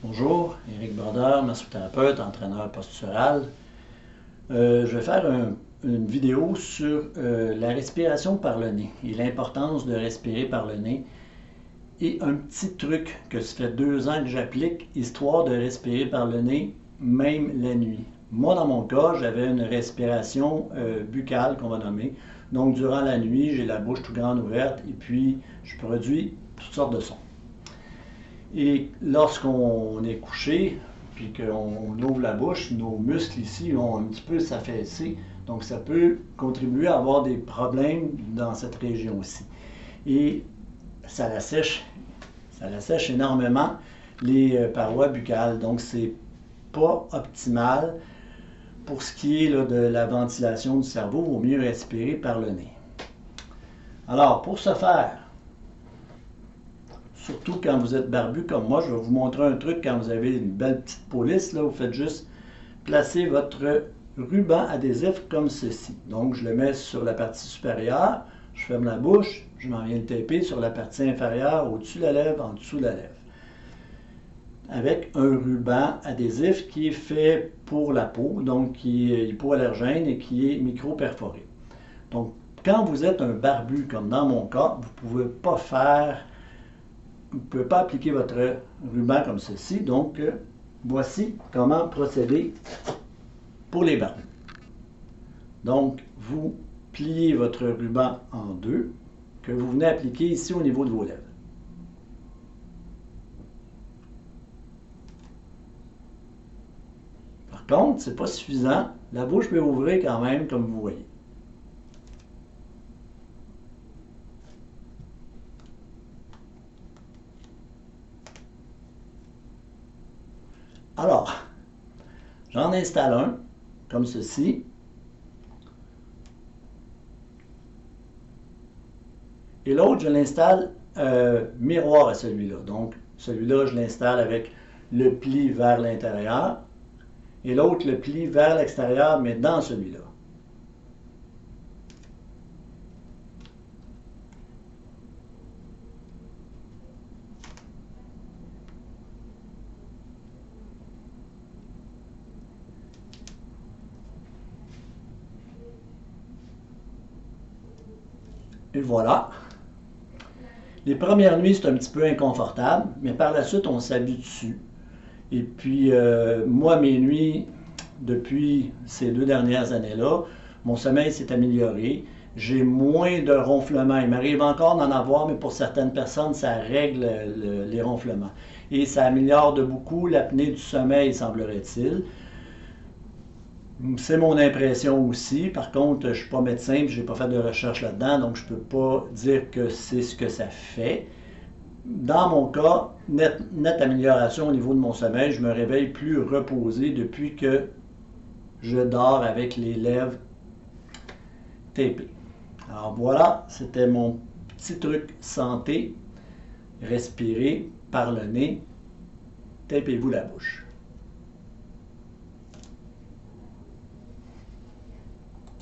Bonjour, Éric Brodeur, massothérapeute, entraîneur postural. Je vais faire une vidéo sur la respiration par le nez et l'importance de respirer par le nez et un petit truc que ça fait 2 ans que j'applique, histoire de respirer par le nez, même la nuit. Moi, dans mon cas, j'avais une respiration buccale qu'on va nommer. Donc, durant la nuit, j'ai la bouche toute grande ouverte et puis je produis toutes sortes de sons. Et lorsqu'on est couché, puis qu'on ouvre la bouche, nos muscles ici vont un petit peu s'affaisser. Donc, ça peut contribuer à avoir des problèmes dans cette région-ci. Et ça l'assèche énormément les parois buccales. Donc, c'est pas optimal. Pour ce qui est là, de la ventilation du cerveau, il vaut mieux respirer par le nez. Alors, pour ce faire, surtout quand vous êtes barbu comme moi, je vais vous montrer un truc quand vous avez une belle petite police. Là, vous faites juste placer votre ruban adhésif comme ceci. Donc, je le mets sur la partie supérieure, je ferme la bouche, je m'en viens le taper sur la partie inférieure, au-dessus de la lèvre, en dessous de la lèvre. Avec un ruban adhésif qui est fait pour la peau, donc qui est hypoallergène et qui est micro-perforé. Donc, quand vous êtes un barbu, comme dans mon cas, vous ne pouvez pas appliquer votre ruban comme ceci. Donc, voici comment procéder pour les barbus. Donc, vous pliez votre ruban en deux, que vous venez appliquer ici au niveau de vos lèvres. Par contre, ce n'est pas suffisant. La bouche peut ouvrir quand même, comme vous voyez. Alors, j'en installe un, comme ceci. Et l'autre, je l'installe miroir à celui-là. Donc, celui-là, je l'installe avec le pli vers l'intérieur. Et l'autre, le pli vers l'extérieur, mais dans celui-là. Et voilà. Les premières nuits, c'est un petit peu inconfortable, mais par la suite, on s'habitue. Et puis, moi, mes nuits, depuis ces 2 dernières années-là, mon sommeil s'est amélioré. J'ai moins de ronflements. Il m'arrive encore d'en avoir, mais pour certaines personnes, ça règle les ronflements. Et ça améliore de beaucoup l'apnée du sommeil, semblerait-il. C'est mon impression aussi. Par contre, je ne suis pas médecin et je n'ai pas fait de recherche là-dedans, donc je ne peux pas dire que c'est ce que ça fait. Dans mon cas, nette amélioration au niveau de mon sommeil. Je me réveille plus reposé depuis que je dors avec les lèvres tapées. Alors voilà, c'était mon petit truc santé. Respirez par le nez. Tapez-vous la bouche.